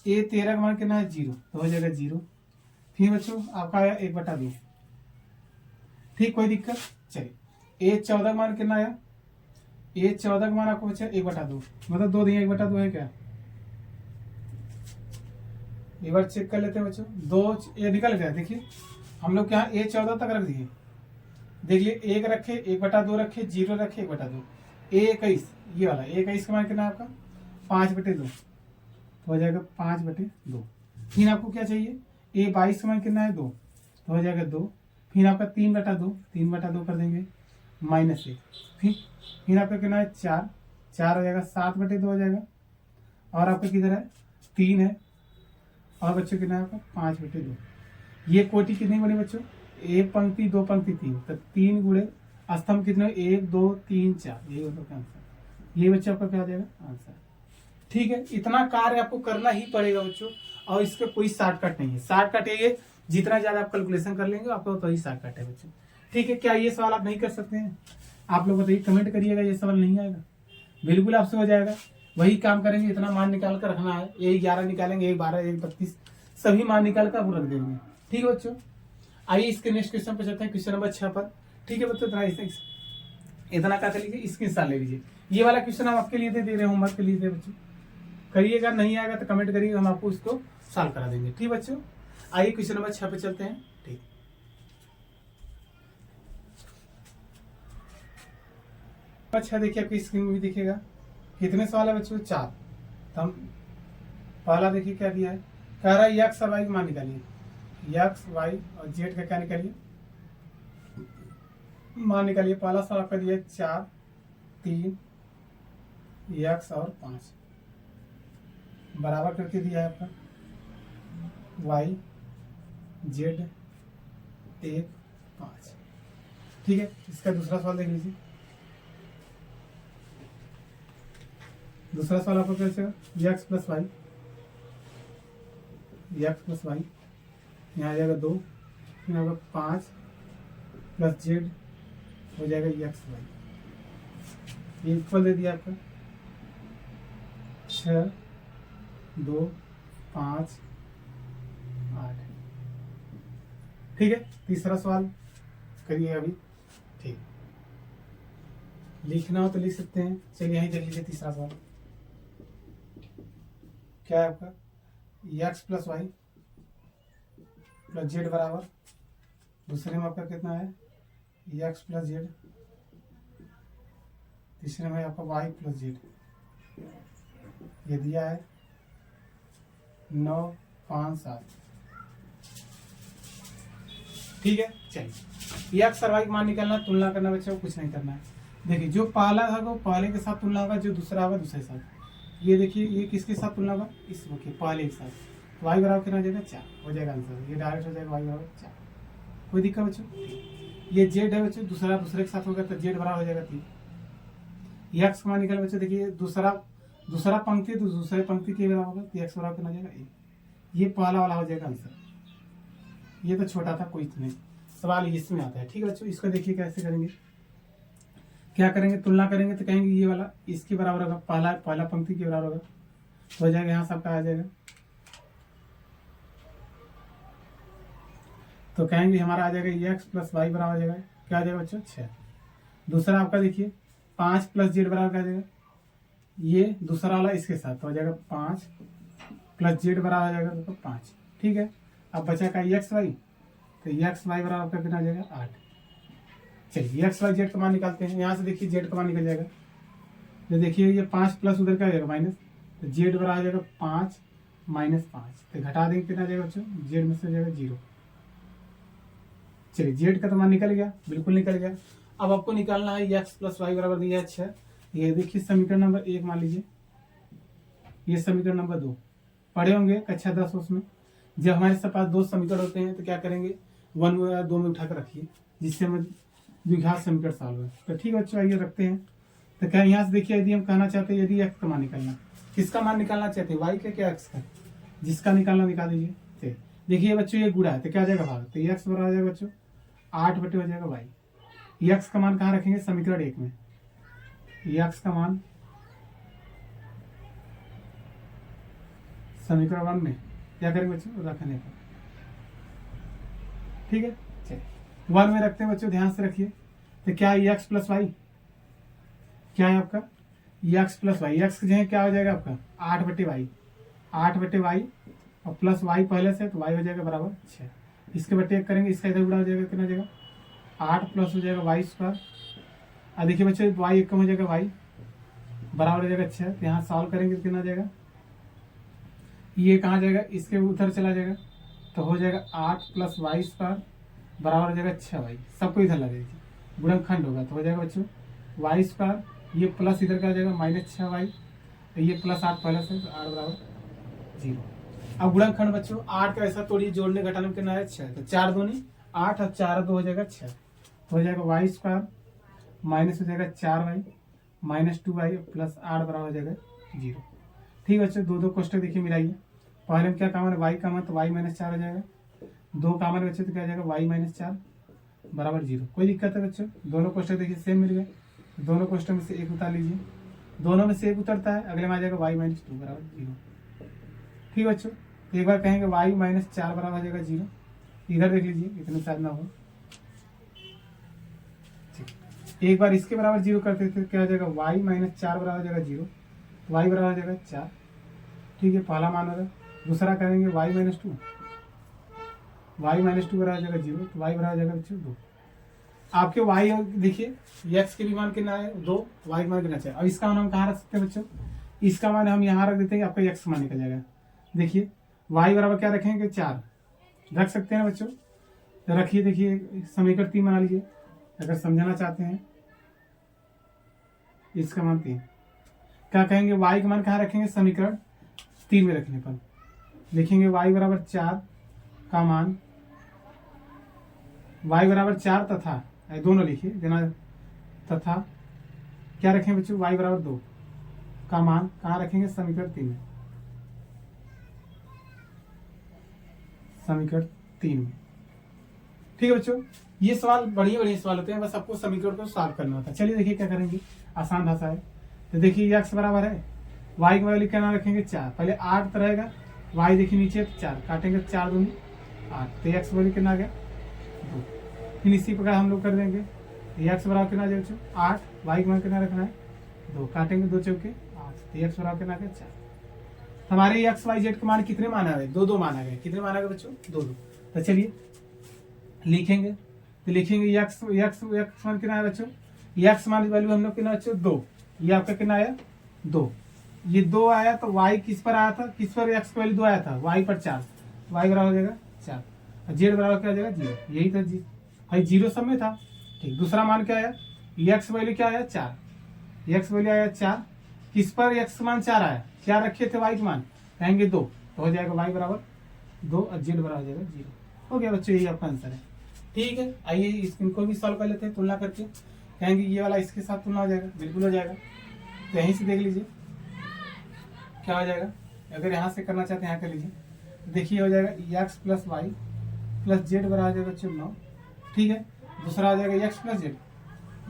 ए13 का मान कितना है 0, तो हो जाएगा 0। फिर बच्चों आपका आया 1/2। ठीक, कोई दिक्कत। चलिए ए14 का मान कितना आया, ए14 का मान आपको बचा 1/2, मतलब 2 दिया 1/2 है क्या, एक बार चेक कर लेते हैं बच्चों। 2 ये निकल गया, देखिए हम लोग यहाँ ए14 तक रख दिए। देख लिए 1 रखे, 1/2 रखे, 0 रखे, 1/2। ए21 ये वाला, ए21 का मान कितना है आपका 5/2, तो हो जाएगा 5/2। फिर आपको क्या चाहिए, ए22 का मान कितना है 2, तो हो जाएगा 2। फिर आपका 3/2 कर देंगे -1। फिर आपका कितना है 4 हो जाएगा, 7/2 हो जाएगा। और आपका किधर है 3 है, और बच्चों कितना है आपका 5/2। ये कोटि कितनी बनी बच्चों, 1 पंक्ति 2 पंक्ति 3, तो 3 गुणे स्तंभ कितने, 1 2 3 4, ये होगा आंसर। ये बच्चों आपका क्या आ जाएगा आंसर। ठीक है, इतना कार्य आपको करना ही पड़ेगा बच्चों, और इसका कोई शॉर्टकट नहीं है। शॉर्टकट ये जितना ज्यादा आप कैलकुलेशन कर लेंगे आपको तो ही शॉर्टकट है बच्चों। ठीक है, क्या ये सवाल आप नहीं कर सकते हैं, आप लोग बताइए, कमेंट करिएगा। ये सवाल नहीं आएगा, बिल्कुल आपसे हो जाएगा। वही काम करेंगे, इतना मान निकाल कर रखना है। A11 निकालेंगे, A12, A32 सभी मान निकाल कर आप रख देंगे। ठीक है बच्चों, आइए इसके नेक्स्ट क्वेश्चन पर चलते हैं, क्वेश्चन नंबर 6 पर। ठीक है बच्चों, इतना क्या कर लीजिए, स्क्रीनशॉट ले लीजिए। ये वाला क्वेश्चन हम आपके लिए दे रहे हैं, होमवर्क के लिए दे बच्चों, करिएगा। नहीं आएगा तो कमेंट करिएगा, हम आपको इसको सॉल्व करा देंगे। ठीक बच्चों, आइए क्वेश्चन नंबर 6 पे चलते हैं। ठीक, अच्छा देखिए आपकी स्क्रीन में भी दिखेगा। कितने सवाल है बच्चों, 4। तो हम पहला देखिए क्या दिया है, कह रहा है एक्स और वाई मान निकालिए। एक्स वाई और जेड का क्या निकालिए, मान निकालिए। पहला सवाल आपका दिया 4 3 एक्स और 5 बराबर करके दिया है आपका वाई जेड 1 5। ठीक है, इसका दूसरा सवाल देख लीजिए। दूसरा सवाल आपको कैसे होगा, एक्स प्लस वाई, यहाँ आ जाएगा 2, फिर होगा 5 प्लस जेड हो जाएगा एक्स वाई। ये इक्वल दे दिया आपका 6 2 5 8। ठीक है, तीसरा सवाल करिए अभी। ठीक, लिखना हो तो लिख सकते हैं। चलिए यहीं देख लीजिए तीसरा सवाल क्या है आपका, X plus Y plus Z बराबर, दूसरे में आपका कितना है एक्स प्लस जेड, तीसरे में आपका वाई प्लस जेड। ये दिया है 9 5 7। ठीक है, चलिए एक्स और वाई का मान निकालना, तुलना करना बच्चों, कुछ नहीं करना है। देखिए जो पहला होगा वो पहले के साथ तुलना होगा, जो दूसरा होगा दूसरे साथ। ये देखिए ये किसके साथ तुलना होगा, इस पहले के साथ। वाई बराबर कितना हो जाएगा 4, हो जाएगा आंसर। ये डायरेक्ट हो जाएगा वाई बराबर 4। कोई दिक्कत बच्चों। ये जेड है बच्चों, दूसरे के साथ होगा तो जेड बराबर हो जाएगा 3। एक्स का मान निकाल बच्चों, देखिए दूसरा पंक्ति तो दूसरे पंक्ति के बराबर होगा, तो एक्स बराबर कितना हो जाएगा 1। ये पहला वाला हो जाएगा आंसर। ये तो छोटा था, कोई नहीं, सवाल इसमें आता है। ठीक है बच्चों, इसको देखिए कैसे करेंगे, क्या करेंगे, तुलना करेंगे तो कहेंगे ये वाला इसके बराबर होगा, पहला पंक्ति के बराबर होगा। हो जाएगा, यहाँ सबका आ जाएगा। तो कहेंगे हमारा आ जाएगा एक्स प्लस वाई बराबर हो जाएगा, क्या आ जाएगा बच्चों 6। दूसरा आपका देखिए 5 प्लस जेड बराबर क्या आ जाएगा, ये दूसरा वाला इसके साथ तो हो जाएगा 5 प्लस जेड बराबर हो जाएगा तो 5। ठीक है, अब बचा का एक्स वाई, तो एक्स वाई बराबर आपका कितना आ जाएगा 8। चलिए एक्स वाई जेड का मान निकालते हैं। यहाँ से देखिए जेड का मान निकल जाएगा, तो देखिए ये 5 प्लस उधर क्या आ जाएगा माइनस, तो जेड बराबर आ जाएगा 5 माइनस 5, तो घटा देंगे कितना आ जाएगा बच्चों, जेड में से आ जाएगा 0। चलिए जेड का तो मान निकल गया, बिल्कुल निकल गया। अब आपको निकालना है एक्स प्लस वाई बराबर दिया है 6। ये देखिए समीकरण नंबर 1 मान लीजिए, ये समीकरण नंबर 2 पढ़े होंगे कक्षा 10 उसमें। जब हमारे पास दो समीकरण होते हैं तो क्या करेंगे, 1 या 2 में उठाकर रखिए, जिससे हमें द्विघात समीकरण सॉल्व है। तो ठीक है बच्चों, आइए रखते हैं। तो क्या यहाँ से देखिए, यदि हम कहना चाहते हैं यदि एक्स का मान निकालना, किसका मान निकालना चाहते हैं, वाई का क्या एक्स का, जिसका निकालना निकाल दीजिए। देखिए बच्चों ये गुणा है तो क्या आ जाएगा भाग, तो एक्स बराबर आ जाएगा बच्चों 8 बटे हो जाएगा वाई। एक्स का मान कहाँ रखेंगे, समीकरण 1 में। एक्स का मान समीकरण 1 में क्या करेंगे बच्चों, रखने पर। ठीक है, चलिए 1 में रखते हैं बच्चों, ध्यान से रखिए। तो क्या है एक्स प्लस वाई, क्या है आपका एक्स प्लस वाई, एक्स जो है क्या हो जाएगा आपका 8 बटे वाई, 8 बटे वाई और प्लस वाई पहले से, तो वाई हो जाएगा बराबर 6। इसके बटे 1 करेंगे, इसका इधर गुणा हो जाएगा, कितना हो जाएगा 8 प्लस हो जाएगा वाई स्क्वायर। अब देखिए बच्चों वाई 1 कम हो जाएगा, वाई बराबर हो जाएगा 6। तो यहाँ सॉल्व करेंगे तो कितना आ जाएगा, ये कहाँ जाएगा, इसके उधर चला जाएगा, तो हो जाएगा 8 प्लस वाई स्क्वायर बराबर हो जाएगा 6 वाई। सबको इधर लगेगी, गुणनखंड होगा तो हो जाएगा बच्चों वाई स्क्वायर, ये प्लस इधर का आ जाएगा माइनस 6 वाई, तो ये प्लस 8 पहले से, तो 8 बराबर 0। अब गुणनखंड बच्चों 8 का ऐसा तोड़िए, जोड़ने घटाने में कितना है 6, तो 4 दूनी 8 और 4 2 हो जाएगा 6, हो जाएगा वाई स्क्वायर माइनस हो जाएगा 4 वाई माइनस 2 वाई प्लस 8 बराबर हो जाएगा 0। ठीक है बच्चों, दो कोष्टक देखिए मिलाइए। पहले में क्या कामन है, वाई कामन, तो वाई माइनस 4 हो जाएगा, 2 कामन बच्चे तो क्या हो जाएगा वाई माइनस 4 बराबर 0। कोई दिक्कत है बच्चों, दोनों कोष्टक देखिए सेम मिल गए, दोनों कोष्टक में से एक उतार लीजिए, दोनों में से एक उतरता है, अगले में आ जाएगा वाई माइनस 2 बराबर 0। ठीक है बच्चों, एक बार कहेंगे वाई माइनस 4 बराबर हो जाएगा 0, इधर देख लीजिए इतने शायद ना हो। एक बार इसके बराबर 0 करते थे, क्या हो जाएगा वाई माइनस 4 बराबर हो जाएगा 0, वाई बराबर हो जाएगा 4। ठीक है, पहला मान होगा। दूसरा करेंगे वाई माइनस 2, वाई माइनस 2 बराबर हो जाएगा 0, तो वाई बराबर हो जाएगा बच्चों 2। आपके वाई देखिए एक्स के भी मान कितना है 2, वाई मान कितना चाहिए। अब इसका मान हम कहाँ रख सकते हैं बच्चों, इसका मान हम यहाँ रख देते हैं, आपका एक्स मान निकल जाएगा। देखिए वाई बराबर क्या रखेंगे 4 रख सकते हैं बच्चों, तो रखिए। देखिए समीकरण 3 बना लीजिए, अगर समझाना चाहते हैं। इसका मान 3 क्या कहेंगे, वाई का मान कहाँ रखेंगे, समीकरण 3 में रखने पर लिखेंगे वाई बराबर 4 का मान, वाई बराबर 4 तथा दोनों लिखिए जना, तथा क्या रखेंगे बच्चों वाई बराबर 2 का मान कहाँ रखेंगे, समीकरण 3 में, समीकरण 3 में। ठीक है बच्चों, ये सवाल बढ़िया बढ़िया सवाल होते हैं, बस आपको समीकरण को सॉल्व करना होता है। चलिए देखिए क्या करेंगे, आसान भाषा है। तो देखिए एक्स बराबर है, वाई की वैल्यू क्या नाम रखेंगे 4, पहले 8 तो रहेगा, वाई देखिए नीचे 4 काटेंगे, 4 दूनी 8, तो एक्स वैल्यू कितना आ गया 2। फिर इसी प्रकार हम लोग कर देंगे, एक्स बराबर कितना आ जाएगा 8, वाई का मान कितना रखना है 2, काटेंगे 2 चौके 8, तो एक्स बराबर कितना आ गया 4। हमारे एक्स वाई जेड के मान कितने माना गए, 2 2 माना गए, कितने माना गए बच्चों 2 2। तो चलिए लिखेंगे, तो लिखेंगे एक्स एक्स एक्स मान कितना है बच्चों, एक्स मान की वैल्यू हम लोग कितना बच्चों 2, ये आपका कितना आया 2, ये 2 आया, तो वाई किस पर आया था, किस पर एक्स की वैल्यू 2 आया था, वाई पर 4, वाई बराबर हो जाएगा 4, और जेड बराबर क्या हो जाएगा 0, यही था जी भाई 0 सब में था। ठीक, दूसरा मान क्या आया, एक्स वैल्यू क्या आया 4, एक्स वैल्यू आया 4, किस पर एक्स मान 4 आया, क्या रखे थे वाई के मान, कहेंगे 2, तो हो जाएगा वाई बराबर 2 और जेड बराबर हो जाएगा 0। हो गया बच्चों, यही आपका आंसर है। ठीक है, आइए इनको भी सॉल्व कर लेते हैं तुलना करके। कहेंगे ये वाला इसके साथ तुलना हो जाएगा, बिल्कुल हो जाएगा। तो यहीं से देख लीजिए क्या हो जाएगा, अगर यहाँ से करना चाहते हैं यहाँ कर लीजिए। देखिए हो जाएगा X plus Y plus Z बराबर जाएगा 9। ठीक है, दूसरा आ जाएगा X plus Z,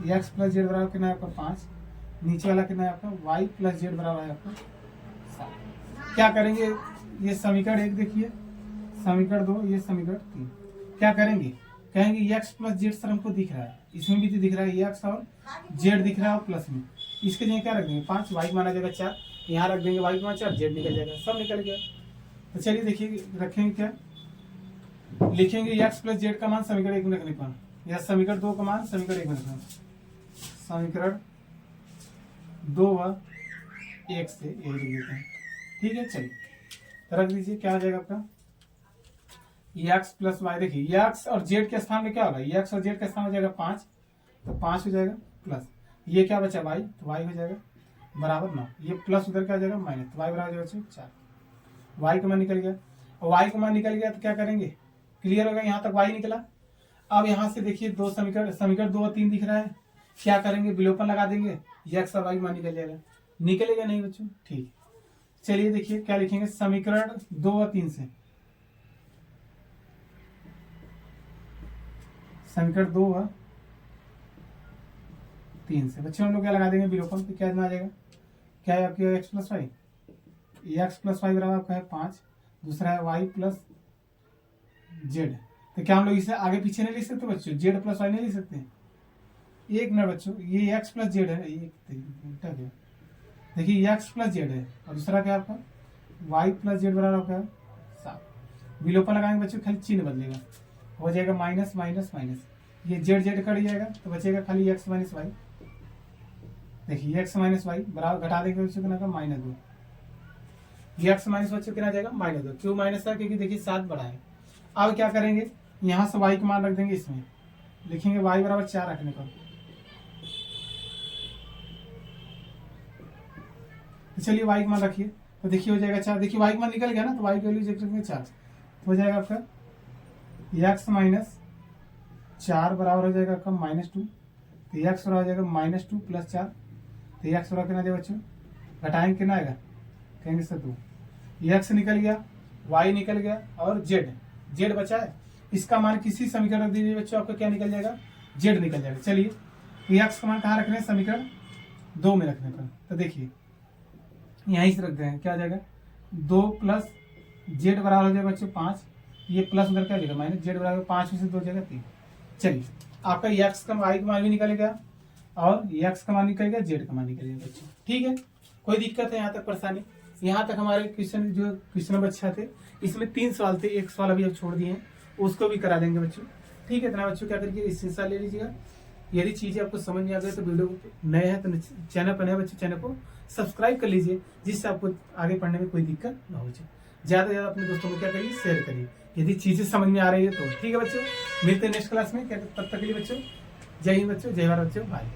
X plus Z बराबर कितना है आपका 5, नीचे वाला कितना है आपका वाई प्लस जेड बराबर है आपका 7। क्या करेंगे, ये समीकरण 1 देखिए, समीकरण 2, ये समीकरण 3। क्या करेंगे, कहेंगे x प्लस जेड सर हमको दिख रहा है, इसमें भी तो दिख रहा है x और z दिख रहा है, और प्लस में इसके जगह क्या रख देंगे 5, y माना जाएगा 4, यहाँ रख देंगे y मान 4, z निकल जाएगा, सब निकल गया। तो चलिए देखिए रखेंगे क्या, लिखेंगे x प्लस जेड का मान समीकरण 1 में रखने पर, या समीकरण 2 का मान समीकरण 1 में रखना, समीकरण 2 व 1 से यही लिख देते हैं। ठीक है, चलिए रख दीजिए, क्या हो जाएगा आपका x प्लस वाई। देखिए x और z के स्थान में क्या होगा, x और z के स्थान हो जाएगा 5, तो 5 हो जाएगा, प्लस ये क्या बचा y, तो y हो जाएगा बराबर 9, ये प्लस उधर क्या हो जाएगा माइनस, तो y बराबर हो जाएगा 4। y का मान निकल गया, और y का मान निकल गया तो क्या करेंगे, क्लियर होगा, यहाँ तक y निकला। अब यहाँ से देखिए दो समीकरण 2 और 3 दिख रहा है, क्या करेंगे विलोपन लगा देंगे, x और y मान निकल जाएगा, निकलेगा नहीं बच्चों, ठीक। चलिए देखिए क्या लिखेंगे, समीकरण 2 और 3 से, समीकरण 2 व 3 से बच्चों हम लोग क्या लगा देंगे विलोपन, तो क्या आ जाएगा, क्या है आपकी x plus Y, X plus Y बराबर आपका है 5, दूसरा है y प्लस जेड। तो क्या हम लोग इसे आगे पीछे नहीं लिख सकते बच्चों, जेड प्लस वाई नहीं लिख सकते, एक मिनट बच्चों, ये एक्स प्लस जेड है, उल्टा गया, देखिए एक्स प्लस जेड है, और दूसरा क्या आपका वाई प्लस जेड बराबर आपका 7, विलोपन लगाएंगे बच्चों, खाली चिन्ह बदलेगा, हो जाएगा माइनस माइनस माइनस, ये जेड जेड कट जाएगा तो बचेगा खाली एक्स माइनस वाई। देखिए एक्स माइनस वाई बराबर घटा देंगे बच्चों कितना का -2, ये एक्स माइनस बच्चों कितना जाएगा -2, क्यों माइनस है, क्योंकि देखिए 7 बड़ा है। अब क्या करेंगे, यहाँ से y का मान रख देंगे, इसमें लिखेंगे y बराबर 4 रखने पर, चलिए y का मान रखिए, तो देखिए हो जाएगा 4, देखिए y का मान निकल गया ना, तो y की वैल्यू रखेंगे 4, हो जाएगा आपका x माइनस 4 बराबर हो जाएगा आपका -2, तो x बराबर हो जाएगा -2 प्लस 4, तो x बराबर कितना जाएगा बच्चों, घटाएंगे कितना आएगा, कहेंगे सर 2, x निकल गया, y निकल गया, और z बचा है, इसका मान किसी समीकरण रख दीजिए बच्चों, आपका क्या निकल जाएगा, z निकल जाएगा। चलिए x का मान कहाँ रखने हैं, समीकरण 2 में रखने पर, तो देखिए यहीं से रख दें, क्या आ जाएगा 2 प्लस z बराबर हो जाएगा बच्चों 5, ये प्लस उधर क्या जाएगा माइनस, z बराबर 5 में से 2 जाएगा 3। चलिए आपका x का y का मान भी निकल गया, और x का मान निकल गया, z का मान निकल गया बच्चों, ठीक है। कोई दिक्कत है यहाँ तक परेशानी, यहाँ तक हमारे क्वेश्चन जो क्वेश्चन नंबर 6 थे, इसमें 3 सवाल थे, एक सवाल अभी अब छोड़ दिए हैं, उसको भी करा देंगे बच्चों, ठीक है। इतना बच्चों क्या करिए, इस हिस्सा ले लीजिएगा, यदि चीजें आपको समझ में आ गई तो वीडियो नए हैं तो चैनल पर नए बच्चे चैनल को सब्सक्राइब कर लीजिए, जिससे आपको आगे पढ़ने में कोई दिक्कत ना हो जाए। ज्यादा से ज्यादा अपने दोस्तों को क्या करिए, शेयर करिए, यदि चीजें समझ में आ रही है तो, ठीक है बच्चों। मिलते हैं नेक्स्ट क्लास में, तब तक के लिए बच्चों जय हिंद बच्चों, जय भारत बच्चों, बाय।